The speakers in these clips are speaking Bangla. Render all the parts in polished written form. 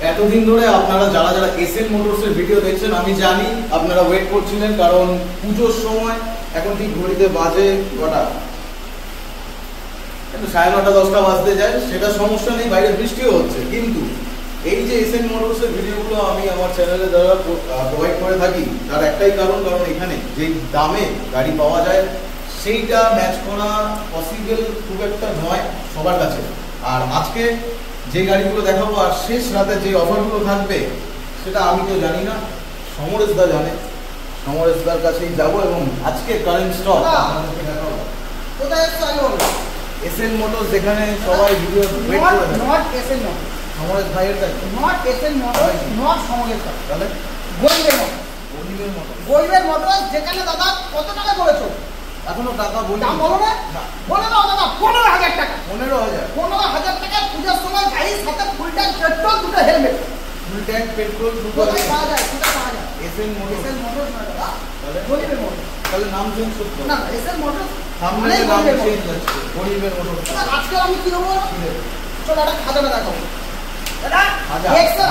এতদিন ধরে আপনারা যারা যারা এসএন মোটরসের ভিডিও দেখছেন আমি জানি আপনারা ওয়েট করছিলেন, কারণ পুজোর সময় এখন ঠিক ঘড়িতে বাজে কটা, কিন্তু 9:30 10টা বাজতে যায়, সেটা সমস্যা নেই, বাইরে বৃষ্টিও হচ্ছে। কিন্তু এই যে এসএন মোটরসের ভিডিওগুলো আমি আমার চ্যানেলে দ্বারা প্রোভাইড করে থাকি তার একটাই কারণ এখানে যে দামে গাড়ি পাওয়া যায় সেইটা ম্যাচ করা পসিবল খুব একটা নয় সবার কাছে। আর আজকে যে গাড়িগুলো দেখাবো আর শেষ রাতে যে অফারগুলো থাকবে সেটা আমি তো জানি না, সমরেশদা জানে। সমরেশদার কাছেই যাবো এবং আজকে কারেন্ট স্টক আপনাদেরকে দেখাবো। কোথায় চালু এসএন মোটরস যেখানে সবাই ভিডিও ওয়েট করে থাকে। নট এসএন মোটরস, সমরেশ ভাইয়ের তাই not SN motors, not Samaresh ভাই, তাহলে গরিবের মোটরস। গরিবের মোটরস যেখানে দাদা কত টাকা বলেছো? এখনো টাকা বলি দাম বলো না, বলে দাও দাদা 15,000 টাকা। 15,000 টাকা পূজার সময় গাড়ির সাথে ফুল ট্যাঙ্ক পেট্রোল, দুটো হেলমেট। ফুল ট্যাঙ্ক পেট্রোল দুটো কোথায় পাওয়া যায়? কোথায় পাওয়া যায়? এসএন মোটরস না দাদা, গরিবের মোটরস। তাহলে নাম চেঞ্জ করতে না এসএন মোটরস সামনে নাম চেঞ্জ আছে, গরিবের মোটরস। আজকে আমি কি দেবো? চলো একটা খাজানা দেখাবো। দাদা হাজার এক্সেল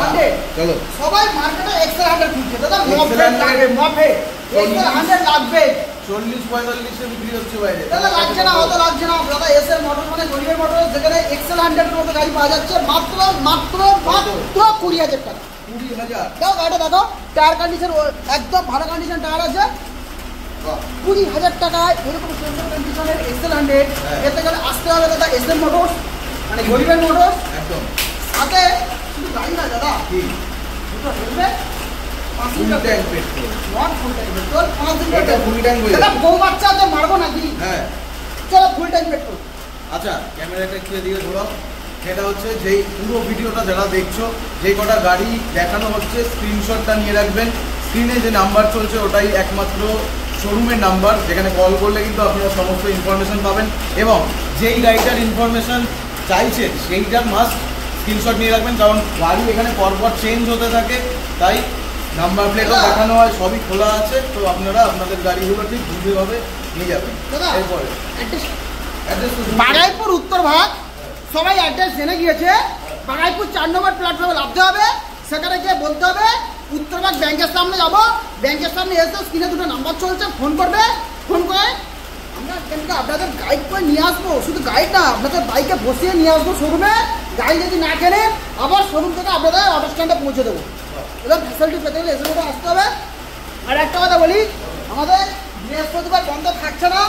100 চলো সবাই মার্কেটে এক্সেল 100 খুঁজছে দাদা, মফে এক্সেল 100 লাগবে। 40-45 এ বিক্রি হচ্ছে বাইরে, দাদা লাগছে না, অত লাগছে না দাদা। এসএল মোটর মানে গরিবের মোটর, যেখানে এক্সেল 100 এর মতো গাড়ি পাওয়া যাচ্ছে মাত্র 20,000 টাকা। 20,000 দাও গাড়িটা দেখো, টায়ার কন্ডিশন একদম ভালো কন্ডিশন টায়ার আছে। 20,000 টাকায় এরকম সুন্দর কন্ডিশনের এক্সেল 100 এতে গেলে আসতে হবে দাদা এসএল মোটরস মানে গরিবের মোটরস। একদম সাথে শুধু গাড়ি না দাদা, কি দুটো helmet, full tank petrol, not full tank petrol, 5 দিন এটা ফুল ট্যাঙ্ক হয়ে দাদা। যাবে। বউ বাচ্চা তো মারবো নাকি? হ্যাঁ চলো ফুল ট্যাঙ্ক পেট্রোল। আচ্ছা ক্যামেরাটা একটু এদিকে ঘোরাও। সেটা হচ্ছে যেই পুরো ভিডিওটা যারা দেখছো, যে কটা গাড়ি দেখানো হচ্ছে স্ক্রিনশটটা নিয়ে রাখবেন। স্ক্রিনে যে নাম্বার চলছে ওটাই একমাত্র শোরুমের নাম্বার, যেখানে কল করলে কিন্তু আপনারা সমস্ত ইনফরমেশন পাবেন এবং যেই গাড়িটার ইনফরমেশন চাইছেন সেইটার মাস্ট স্ক্রিনশট নিয়ে রাখবেন, কারণ গাড়ি এখানে পরপর চেঞ্জ হতে থাকে, তাই নাম্বার প্লেটও দেখানো হয়, সবই খোলা আছে। তো আপনারা আপনাদের গাড়িগুলো ঠিক বুঝেভাবে নিয়ে যাবেন। এরপরে অ্যাড্রেস বাগাইপুর উত্তর ভাগ, সবাই অ্যাড্রেস জেনে গিয়েছে। বাগাইপুর 4 নম্বর প্ল্যাটফর্মে নামতে হবে, সেখানে গিয়ে বলতে হবে উত্তরভাগ ব্যাংকের সামনে যাবো। ব্যাংকের সামনে এসে স্ক্রিনে দুটো নাম্বার চলছে, ফোন করবে। ফোন করে আমরা এখানকে আপনাদের গাইড করে নিয়ে আসবো, শুধু গাইড না, আপনাদের বাইকে বসিয়ে নিয়ে আসবো শোরুমে। গাড়ি যদি না কেনে আবার শোরুম থেকে আপনাদের অটো স্ট্যান্ডে পৌঁছে দেবো। এবার ফ্যাসিলিটি পেতে গেলে এসে মতো আসতে হবে। আর একটা কথা বলি, আমাদের বৃহস্পতিবার বন্ধ থাকছে না,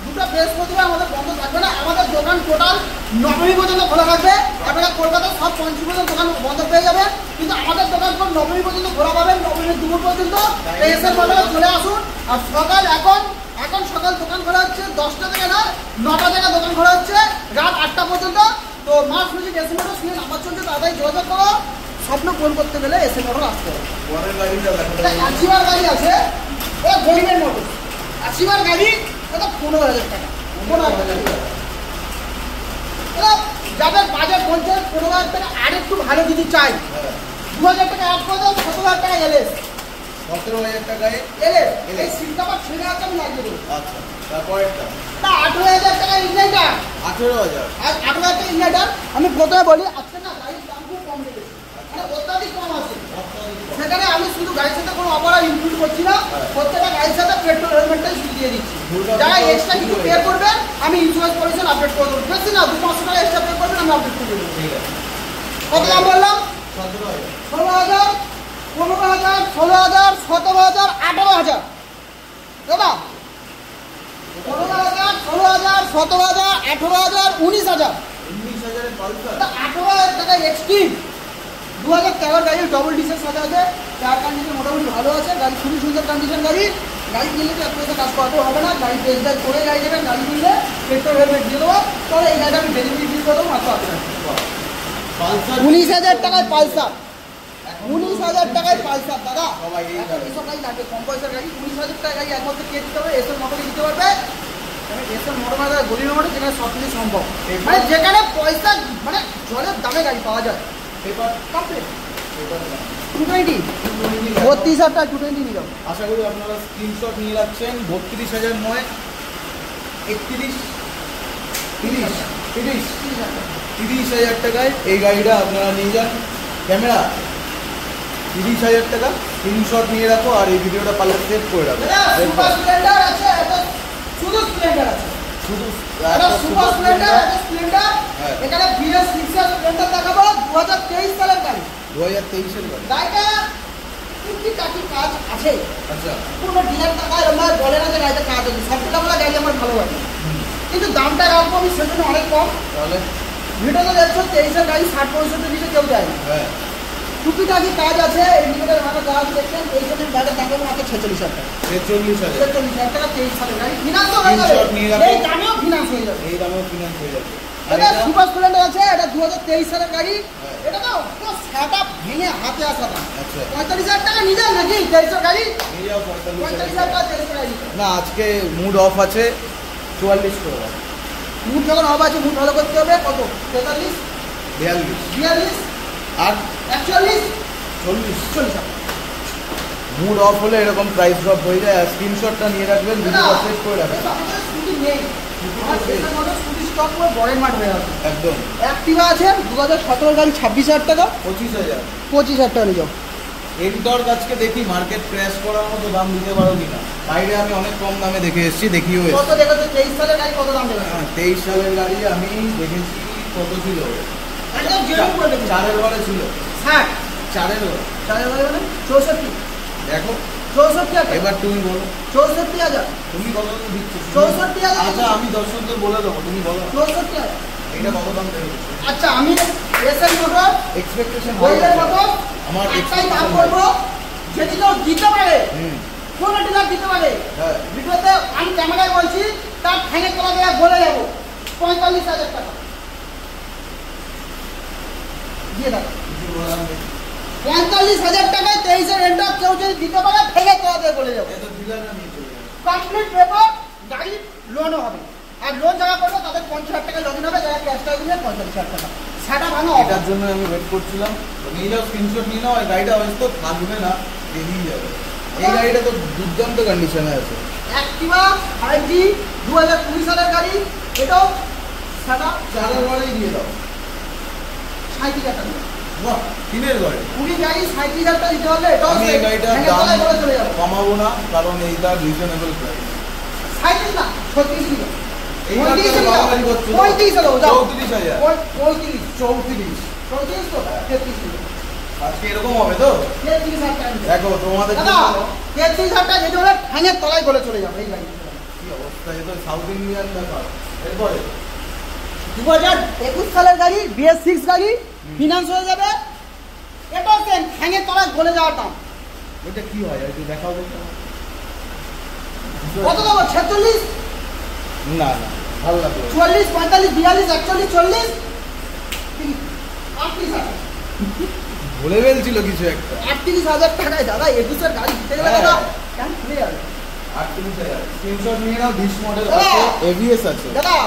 দুটো বৃহস্পতিবার আমাদের বন্ধ থাকবে না। আমাদের দোকান টোটাল 9 পর্যন্ত খোলা থাকবে। আপনারা কলকাতার সব পঞ্চমীর দোকান বন্ধ পেয়ে যাবেন, কিন্তু আমাদের দোকান 9 পর্যন্ত খোলা পাবেন, 9 দুপুর পর্যন্ত। এসে মোটরে চলে আসুন। আর সকাল এখন সকাল দোকান খোলা হচ্ছে 10টা থেকে না 9টা থেকে দোকান খোলা হচ্ছে রাত 8টা পর্যন্ত। তো মাস মিউজিক এসে মোটর শুনে নাম্বার চলছে, তাড়াতাড়ি যোগাযোগ করো। স্বপ্ন পূরণ করতে গেলে এসে মোটর আসতে হবে। অ্যাচিভার গাড়ি আছে, ও গরিবের মোটর। অ্যাচিভার গাড়ি এটা 15,000 টাকা। 15,000 টাকা যাদের বাজেট বলছে 15,000 টাকা আর একটু ভালো যদি চাই 2,000 টাকা অ্যাড করে দেবো, 17,000 টাকা এলএস। 17,000 টাকায় এলএস এই সিটটা আমার ছেড়ে আছে, আমি লাগিয়ে দেবো। আচ্ছা তারপরেরটা 18,000 টাকা ইনভার্টার। 18,000 আর 18,000 টাকা ইনভার্টার। আমি প্রথমে বলি আজকে না গাড়ির দাম খুব কম দিয়েছে, মানে অত্যাধিক কম আছে। সেখানে আমি শুধু গাড়ির সাথে কোনো অফার ইনক্লুড করছি না, প্রত্যেকটা গাড়ির সাথে পেট্রোল হেলমেটটাই শুধু দিয়ে দিচ্ছি। যারা এক্সট্রা কিছু পে করবেন আমি ইন্স্যুরেন্স পলিসি আপডেট করে দেবো। বেশি না 200-500 টাকা এক্সট্রা পে করবেন, আমি আপডেট করে দেবো। কত দাম বললাম? 17,000 16,000, 15,000, 16,000, 17,000, 18,000 দাদা। 15,000, 16,000, 17,000, 18,000, 19,000। 19,000 এর পালসার 18,000 টাকা এক্সট্রিম 2013 গাড়ি ডবল ডিসের সাথে আছে, টায়ার কন্ডিশন মোটামুটি ভালো আছে। গাড়ি খুবই সুন্দর কন্ডিশন গাড়ি। গাড়ি কিনলে তো একটু কাজ করাতেও হবে না, গাড়ি টেস্ট ড্রাইভ করে গাড়ি দেবেন। গাড়ি কিনলে পেট্রোল হেলমেট দিয়ে দেবো, তাহলে এই গাড়িটা আমি ডেলিভারি ফিল করে দেবো মাত্র পালসার 19,000 টাকায় পালসার। 19,000 টাকায় পালসার দাদা। সবাই এই গাড়ি এইসব গাড়ি লাগবে, কম পয়সার গাড়ি। 19,000 টাকা গাড়ি একমাত্র কে দিতে হবে? এসএল মোটরে দিতে পারবে। এসএল মোটর মানে গরিবের মোটর, যেখানে সব কিছু সম্ভব, মানে যেখানে পয়সা মানে জলের দামে গাড়ি পাওয়া যায়। পেপার কমপ্লিট 220 32,000 টাকা 220 নিয়ে যাও। আশা করি আপনারা স্ক্রিনশট নিয়ে রাখছেন। 32,000 নয় 31 30 30 30 30,000 টাকায় এই গাড়িটা আপনারা নিয়ে যান। ক্যামেরা 30,000 টাকা, স্ক্রিনশট নিয়ে রাখো আর এই ভিডিওটা পারলে সেভ করে রাখো। সুপার স্প্লেন্ডার আছে, এটা শুধু স্প্লেন্ডার আছে, শুধু এটা সুপার স্প্লেন্ডার, এটা স্প্লেন্ডার। এখানে BS6 এর স্প্লেন্ডার দেখাবো, 2023 সালের গাড়ি। 2023 এর গাড়ি। গাড়িটা টুকিটাকি কাজ আছে। আচ্ছা, কোনো ডিলার টাকা আমার বলে না যে গাড়িটা কাজ আছে, সবটা বলা গাড়ি আমার ভালো লাগে, কিন্তু দামটা রাখবো আমি সেজন্য অনেক কম। তাহলে ভিডিওতে দেখছো 23 এর গাড়ি 60-65 নিচে কেউ যায় না। হ্যাঁ, টুকিটাকি কাজ আছে। ইন্ডিকেটার ভাড়া যা দেখছেন এই জন্য গাড়ির দাম হবে মাত্র 46,000 টাকা। 46,000 46,000 টাকা 23 সালের গাড়ি, ফিনান্স হয়ে যাবে, এই দামেও ফিনান্স হয়ে যাবে। এই দামেও ফিনান্স হয়ে যাবে। আর এটা এটা সুপার স্প্লেন্ডার আছে, এটা 2023 সালের গাড়ি। এটা তো পুরো সেটআপ ভেঙে হাতে আসা দাম। আচ্ছা, 45,000 টাকা নিয়ে যান নাকি 23 এর গাড়ি? নিয়ে যাও 45,000 45,000 টাকা 23 এর গাড়ি। না, আজকে মুড অফ আছে, 44 করে দাও। মুড যখন হবে আছে, মুড ভালো করতে হবে। কত? 43, 42 42, আর 41, 40। 40,000 মুড অফ হলে এরকম প্রাইস ড্রপ হয়ে যায়। আর স্ক্রিনশটটা নিয়ে রাখবেন, ভিডিওটা সেভ করে রাখবেন। আমাদের স্কুটি নেই, আমার দেশের মধ্যে স্কুটি স্টক পুরো বড়ের মাঠ হয়ে আছে। একদম। অ্যাক্টিভা আছে 2017 গাড়ি, 26,000 টাকা। 25,000। 25,000 টাকা নিয়ে যাও। এন্টর্ক আজকে দেখি মার্কেট ক্র্যাশ করার মতো দাম দিতে পারো কিনা। বাইরে আমি অনেক কম দামে দেখে এসেছি, দেখিও কত এসেছি। দেখেছো 23 সালের গাড়ি কত দাম দেবে? 23 সালের গাড়ি আমি দেখেছি, কত ছিল? একদম জেনুইন করে দেখি। 4 এর ঘরে ছিল। 60, 4 এর ঘরে। 4 এর মানে 64, দেখো 64,000 এবার তুমি বলো, 64,000, তুমি কত দাম দিচ্ছ? 64,000। আচ্ছা, আমি দর্শকদের বলে দেবো, তুমি বলো 64,000। এটা কত দাম দেবে? আচ্ছা, আমি এসএন মোটর এক্সপেকটেশন ওয়েলের মতো আমার একটাই দাম করবো, যদি কেউ দিতে পারে, কোন ডিলার দিতে পারে, হ্যাঁ, ভিডিওতে আমি ক্যামেরায় বলছি, তার ঠ্যাঙে তোলা দিয়ে বলে যাবো 45,000 টাকা দিয়ে দাও। কিছু বললাম না। 45,000 টাকায় 23 এর এন্ডার কেউ যদি দিতে পারে, ঠ্যাঙে তোলা দিয়ে বলে যাবো। এত ডিলাররা নিয়ে চলে যাবে। কমপ্লিট পেপার, গাড়ি লোনও হবে। আর লোন যারা করবে তাদের 50,000 টাকা লোন হবে, যারা ক্যাশ টাকা দিবে 45,000 টাকা। সেটা ভাঙা এটার জন্য আমি ওয়েট করছিলাম। তো নিয়ে যাও, স্ক্রিনশট নিয়ে নাও। এই গাড়িটা হয়তো থাকবে না, বেরিয়ে যাবে। এই গাড়িটা তো দুর্দান্ত কন্ডিশনে আছে। অ্যাক্টিভা 5G 2020 সালের গাড়ি, এটাও সেটা 4 এর ঘরেই দিয়ে দাও। 37,000 টাকা। বাহ, 3 এর ঘরে। কুড়ি গাড়ি 37,000 টাকা দিতে হবে, এটাও আমি এই গাড়িটার ঠ্যাঙে দাম তলায় বলে চলে যাবো। কমাবো না, কারণ এইটা রিজনেবল প্রাইস। 37 না 36 দিবে। এই গাড়িটা বাড়াবাড়ি করছো তো? 35 হলো, যাও। 34,000। 35, 34। 34 তো 33 দিবে। আজকে এরকম হবে তো? 33,000 টাকা দিবে। দেখো তোমাদের দাদা 33,000 টাকা যেতে হলে ঠ্যাঙের তলায় বলে চলে যাবে এই গাড়ি। কি অবস্থা, এ তো সাউথ ইন্ডিয়ান ব্যাপার। এরপরে 2021 সালের গাড়ি, BS6 গাড়ি, ফিনান্স হয়ে যাবে। এটা সেম ঠ্যাঙের তলায় গলে যাওয়ার দাম। ওইটা কি হয় একটু দেখাও তো। কত দেবো? 46, না না, ভালো লাগলো। 44, 45, 42, 41, 40, 38,000। বলে ফেলছিল কিছু একটা। 38,000 টাকায় দাদা 21 এর গাড়ি দিতে গেলে দাদা কেন খুলে যাবে? 38,000। স্ক্রিনশট নিয়ে নাও, 20 মডেল দাদা! আছে, ABS আছে। দাদা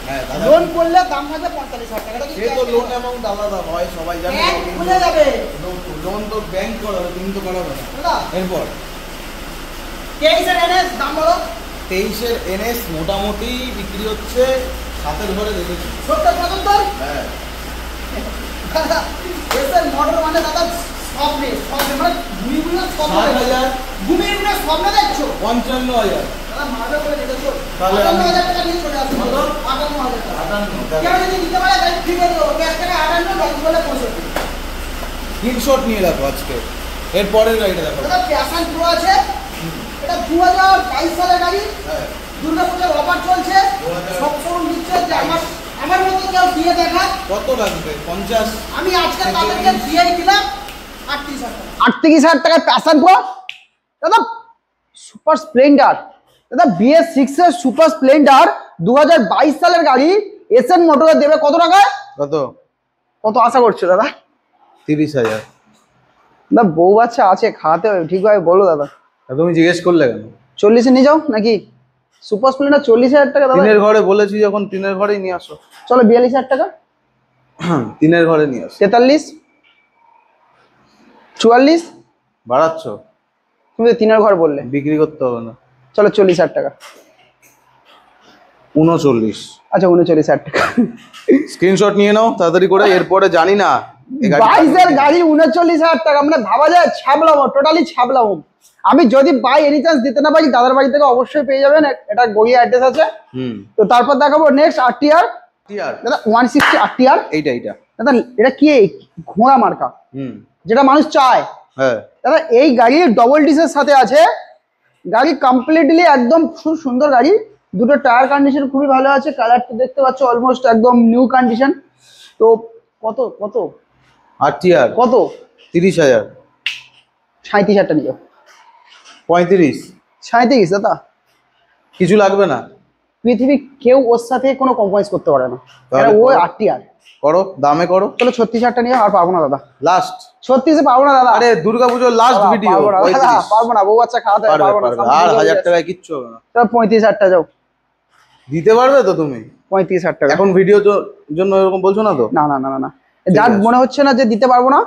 হ্যাঁ দাদা। লোন করলে দাম থাকবে 45,000 টাকা। এটা কি সে তো লোন অ্যামাউন্ট আলাদা হয়, সবাই জানে। ব্যাংক খুলে যাবে লোন তো ব্যাংক করাবে, তুমি তো করাবে না। দাদা। এরপর 23 এর NS দাম বলো। 23 এর NS মোটামুটি বিক্রি হচ্ছে 7 এর ঘরে দেখেছি। 70-75। হ্যাঁ, দাদা এসএর মডেল মানে দাদা স্বপ্নে মানে ঘুমিয়ে স্বপ্ন 7,000। ঘুমিয়ে স্বপ্ন দেখছো 55,000। দাদা মারবে করে দেখেছো। তাহলে আমি 58,000 টাকা নিয়ে চলে আসবে। কত? 58,000 টাকা। 58। কেউ যদি নিতে পারে গাড়ি ফ্রি করে দেবো। ক্যাশ টাকা 58, বাকি বলে 65। স্ক্রিনশট নিয়ে রাখো আজকে। এরপরের গাড়িটা দেখো। দাদা প্যাশন প্রো আছে, এটা 2022 সালের গাড়ি। হ্যাঁ, দুর্গাপূজার অফার চলছে, 2022 সব শোরুম দিচ্ছে যে আমার মতো কেউ দিয়ে দেখা। কত লাগবে? 50। আমি আজকে তাদেরকে দিয়েই দিলাম 38,000 টাকা। 38,000 টাকায় প্যাশন প্রো দাদা। সুপার স্প্লেন্ডার দাদা, BS6 এর সুপার স্প্লেন্ডার 2022 সালের গাড়ি, এসএন মোটরে দেবে কত টাকায়? কত? কত আশা করছো দাদা? 30,000। দাদা বউ বাচ্চা আছে, খাওয়াতে হবে, ঠিকভাবে বলো দাদা। তুমি জিজ্ঞেস করলে কেন? 40-এ নিয়ে যাও নাকি? সুপার স্প্লেন্ডার 40,000 টাকা দাদা। 3 এর ঘরে বলেছি যখন, 3 এর ঘরেই নিয়ে আসো। চলো 42,000 টাকা। 3 এর ঘরে নিয়ে আসো। 43, 44, বাড়াচ্ছ? তুমি তো 3 এর ঘর বললে। বিক্রি করতে হবে না। চলো 40,000 টাকা। 39। আচ্ছা 39,000 টাকা। স্ক্রিনশট নিয়ে নাও তাড়াতাড়ি করে, এরপরে জানি না 22-এর গাড়ি 39,000 টাকা, মানে ভাবা যায় ছাবলাবো, টোটালি ছাবলাবো। আমি যদি বাই এনি চান্স দিতে না পারি, দাদার বাড়ি থেকে অবশ্যই পেয়ে যাবেন, এটা গড়িয়া অ্যাড্রেস আছে। তো তারপর দেখাবো নেক্সট RTR দাদা 160 RTR। এইটা দাদা এটা কি ঘোড়া মার্কা, যেটা মানুষ চায়। হ্যাঁ দাদা এই গাড়ি ডবল ডিসের সাথে আছে, গাড়ি কমপ্লিটলি একদম খুব সুন্দর গাড়ি, দুটো টায়ার কন্ডিশন খুবই ভালো আছে, কালারটা দেখতে পাচ্ছ অলমোস্ট একদম নিউ কন্ডিশন। তো কত কত RTR কত? 30,000। 37,000 টাকা নিও। 35। 37 দাদা, কিছু লাগবে না? পৃথিবী কেউ ওর সাথে কোনো কম্প্রোমাইজ করতে পারে না, তাহলে ও করো। RTR করো, দামে করো। চলো 36,000 টাকা নিও, আর পারবো না দাদা, লাস্ট 36 পারবো না দাদা। আরে দুর্গাপুজোর লাস্ট দাদা, ভিডিও। পারবো না দাদা, পারবো না, বউ বাচ্চা খাওয়াতে হবে, পারবো না। আর 1000 টাকায় কিচ্ছু হবে না। চলো 35,000 টাকা যাও। দিতে পারবে তো তুমি? 35,000 টাকা এখন ভিডিও জন্য এরকম বলছো না তো? না না না না, যার মনে হচ্ছে না যে দিতে পারবো না,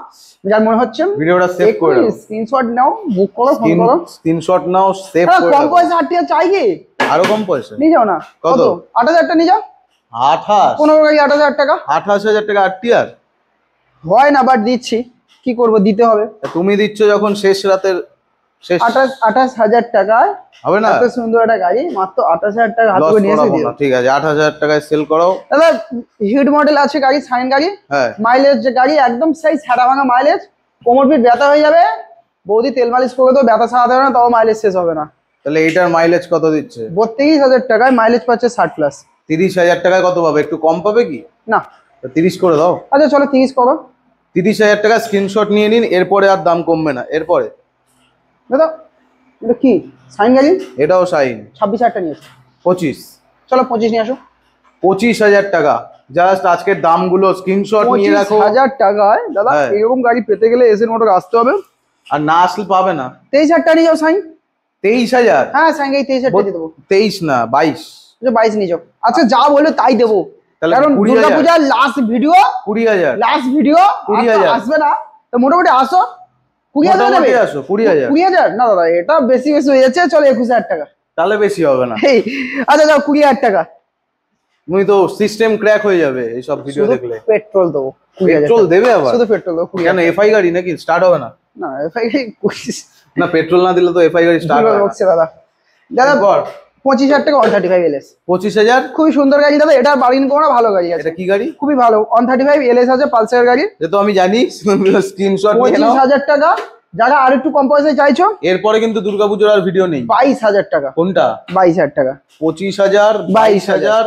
যার মনে হচ্ছে ভিডিওটা সেভ করে দাও, স্ক্রিনশট নাও, বুক করো, ফোন করো, স্ক্রিনশট নাও, সেভ করে কম দাও। পয়সা RTR চাই কি? আরো কম পয়সা নিয়ে যাও না। কত? 8,000 টাকা নিয়ে যাও। 28। 15 গাড়ি 8,000 টাকা 28,000 টাকা RTR হয় না, বাট দিচ্ছি, কি করব, দিতে হবে। তুমি দিচ্ছ যখন শেষ রাতের শেষ 28,000 টাকায় হবে না? এত সুন্দর একটা গাড়ি মাত্র 28,000 টাকা হাত লস করে নিয়ে এসে করাবো দিও। না, ঠিক আছে 8,000 টাকায় সেল করো। দাদা হিট মডেল আছে গাড়ি, সাইন গাড়ি, হ্যাঁ মাইলেজ যে গাড়ি একদম সেই ছাড়া ভাঙা মাইলেজ, কোমর পিঠ ব্যথা হয়ে যাবে, বৌদি তেল মালিশ করে তো ব্যথা সারাতে হবে না, তাও মাইলেজ শেষ হবে না। তাহলে এইটার মাইলেজ কত দিচ্ছে? 32,000 টাকায় মাইলেজ পাচ্ছে 60+। 30,000 টাকায় কত পাবে? একটু কম পাবে কি? না 30 করে দাও। আচ্ছা চলো 30 করো। 30,000 টাকা স্ক্রিনশট নিয়ে নিন, এরপরে আর দাম কমবে না। এরপরে দাদা এটা কি সাইন গাড়ি? এটাও শাইন। 26,000 টাকা নিয়ে এসো। 25। চলো 25 নিয়ে আসো। 25,000 টাকা। জাস্ট আজকের দামগুলো স্ক্রিনশট নিয়ে রাখো। 25,000 টাকায় দাদা হ্যাঁ। এরকম গাড়ি পেতে গেলে এসএন মোটর আসতে হবে, আর না আসলে পাবে না। 23,000 টাকা নিয়ে যাও সাইন। 23,000? হ্যাঁ সাইন গাড়ি 23,000 টাকা দিয়ে দেবো। 23 না 22। 22 নিয়ে যাও। আচ্ছা যা বললো তাই দেবো, তাহলে কারণ 20,000 দুর্গাপূজার লাস্ট ভিডিও, 20,000। লাস্ট ভিডিও 20,000 আসবে না, তো মোটামুটি আসো। 20,000 মোটামুটি নেবে? আসো 20,000। 20,000 না দাদা, এটা বেশি বেশি হয়ে যাচ্ছে, চলো 21,000 টাকা। তাহলে বেশি হবে না। এই, আচ্ছা যাও 20,000 টাকা। তুমি তো সিস্টেম ক্র্যাক হয়ে যাবে এইসব ভিডিও শুধু দেখলে। পেট্রোল দেবো। পেট্রোল দেবে আবার? শুধু পেট্রোল দেবো। কেন এফআই গাড়ি নাকি স্টার্ট হবে না? না এফআই না পেট্রোল না দিলে তো এফআই গাড়ি স্টার্ট হবে না। দাদা দাদা 25,000 টাকা 135 LS। 25,000? খুবই সুন্দর গাড়ি দাদা, এটা বার্গেন করো না, ভালো গাড়ি আছে। এটা কি গাড়ি? খুবই ভালো 135 LS আছে, পালসারের গাড়ি। যে তো আমি জানি, স্ক্রিনশট নিয়ে নাও। 25,000 টাকা, যারা আর একটু কম পয়সায় চাইছো। এরপরে কিন্তু দুর্গাপূজার আর ভিডিও নেই। 22,000 টাকা। কোনটা? 22,000 টাকা। 25,000 22,000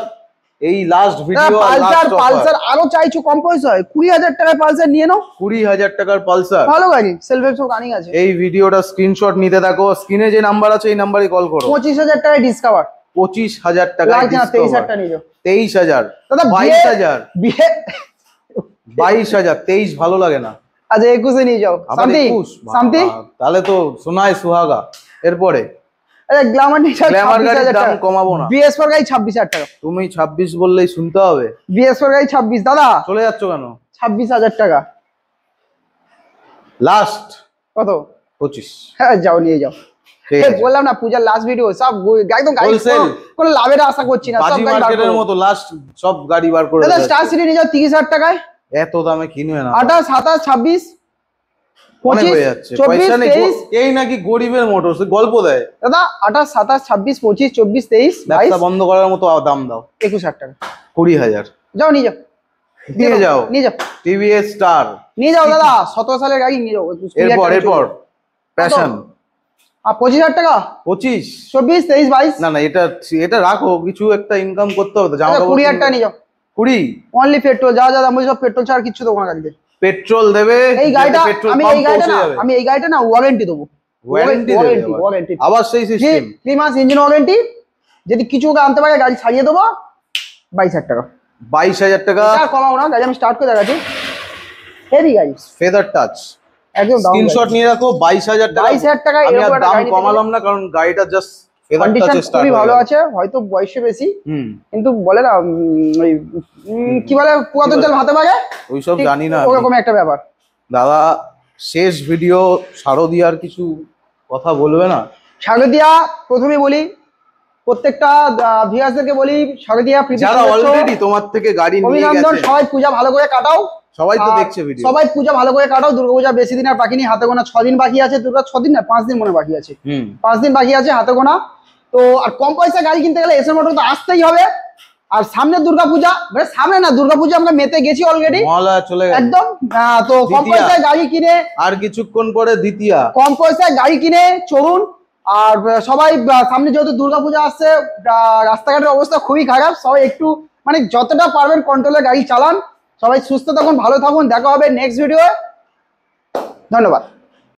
এই লাস্ট ভিডিও। পালসার আরো চাইছো কম পয়সায়, 20,000 টাকায় পালসার নিয়ে নাও। 20,000 টাকার পালসার, ভালো গাড়ি, সেলফ সব রানিং আছে। এই ভিডিওটা স্ক্রিনশট নিতে থাকো, স্ক্রিনে যে নাম্বার আছে এই নাম্বারে কল করো। 25,000 টাকায় ডিসকাভার। 25,000 টাকা। লাগছে না, 23,000 টাকা নিয়ে যাও। 23,000? দাদা 22,000? বিয়ে 22,000? 23 ভালো লাগে না। আচ্ছা 21 নিয়ে যাও। আবার শান্তি 21? শান্তি। তাহলে তো সোনায় সুহাগা। এরপরে আচ্ছা গ্ল্যামার নিয়ে যাও। গ্ল্যামার গাড়ির 26,000 দাম টাকা। কমাবো না। BS4 গাড়ি 26,000 টাকা। তুমি 26 বললেই শুনতে হবে। BS4 গাড়ি 26 দাদা। চলে যাচ্ছ কেন? 26,000 টাকা। লাস্ট কত? 25। হ্যাঁ যাও নিয়ে যাও। ঠিক আছে। বললাম না পূজার লাস্ট ভিডিও, সব একদম গাড়ি Wholesale। কোনো লাভের আশা করছি না, সব বাজি গাড়ি বার মার্কেটের করবো। মতো লাস্ট সব গাড়ি বার করে দাদা দেবে। স্টার সিটি নিয়ে যাও 30,000 টাকায়। এত দামে কিনবে না। 28, 27, 26, অনেক 25, হয়ে যাচ্ছে। 24, পয়সা নেই। 23 এই নাকি গরিবের মোটর, সে গল্প দেয়। দাদা 28, 27, 26, 25, 24, 23, ব্যবসা 22, বন্ধ করার মতো দাম দাও। 21,000 টাকা। 20,000 যাও নিয়ে যাও। নিয়ে যাও। নিয়ে যাও। টিভিএস স্টার নিয়ে যাও দাদা, 17 সালের গাড়ি নিয়ে যাও। 20,000 এরপর প্যাশন। আর 25,000 টাকা। 25? 24, 23, 22। না না, এটা রাখো, কিছু একটা ইনকাম করতে হবে তো। জামা আচ্ছা কাপড় 20,000 টাকা নিয়ে যাও। 20? অনলি পেট্রোল, যা যা দাম বলছি সব পেট্রোল ছাড়া কিচ্ছু দেবো না গাড়িতে। পেট্রোল দেবে? এই গাড়িটা পেট্রোল আমি পাম্প এই গাড়িটা পৌঁছে না যাবে? আমি এই গাড়িটা না ওয়ারেন্টি দেবো। ওয়ারেন্টি দেবে আবার? ওয়ারেন্টি আবার সেই সিস্টেম? 3 মাস ইঞ্জিন ওয়ারেন্টি, যদি কিছু ওকে আনতে পারে গাড়ি ছাড়িয়ে দেবো। 22,000 টাকা। 22,000 টাকা। আর কমাও না, গাড়ি আমি স্টার্ট করে দেখাচ্ছি। হেভি গাড়ি, ফেদার টাচ। একদম দাম। স্ক্রিনশট নিয়ে রাখো। 22,000 টাকা। 22,000 টাকা। আমি আর এরকম একটা দাম গাড়ি নিতে কমালাম না, কারণ গাড়িটা জাস্ট ফেদার কন্ডিশন টাচে স্টার্ট খুবই হয়ে ভালো গেল। আছে, হয়তো বয়সে বেশি, হুম। কিন্তু বলে না ওই কি বলে পুরাতন চাল ভাতে পারে, ওইসব জানি না। ওরকম একটা ব্যাপার। দাদা শেষ ভিডিও, শারদিয়ার কিছু কথা বলবে না? শারদিয়া প্রথমে বলি, প্রত্যেকটা ভিউয়ার্সদেরকে বলি স্বাগতিয়া যারা অলরেডি তোমার থেকে গাড়ি নিয়ে অভিনন্দন। গেছে, সবাই পূজা ভালো করে কাটাও, সবাই তো দেখছে ভিডিও, সবাই পূজা ভালো করে কাটাও। দুর্গাপূজা বেশি দিন আর বাকি নেই, হাতে গোনা 6 দিন বাকি আছে। দুর্গা 6 দিন না 5 দিন মনে বাকি আছে, 5 দিন বাকি আছে হাতে গোনা। তো আর কম পয়সা গাড়ি কিনতে গেলে এসএম মোটর তো আসতেই হবে। আর সামনে দুর্গাপূজা, মানে সামনে না, দুর্গাপূজা আমরা মেতে গেছি অলরেডি, মহালয়া চলে গেছে একদম। তো কম দ্বিতীয়া। পয়সায় গাড়ি কিনে, আর কিছুক্ষণ পরে দ্বিতীয়া, কম পয়সায় গাড়ি কিনে চলুন। আর সবাই সামনে যেহেতু দুর্গাপূজা আসছে, রাস্তাঘাটের অবস্থা খুবই খারাপ, সবাই একটু মানে যতটা পারবেন কন্ট্রোলে গাড়ি চালান। সবাই সুস্থ থাকুন, ভালো থাকুন, দেখা হবে নেক্সট ভিডিও। ধন্যবাদ।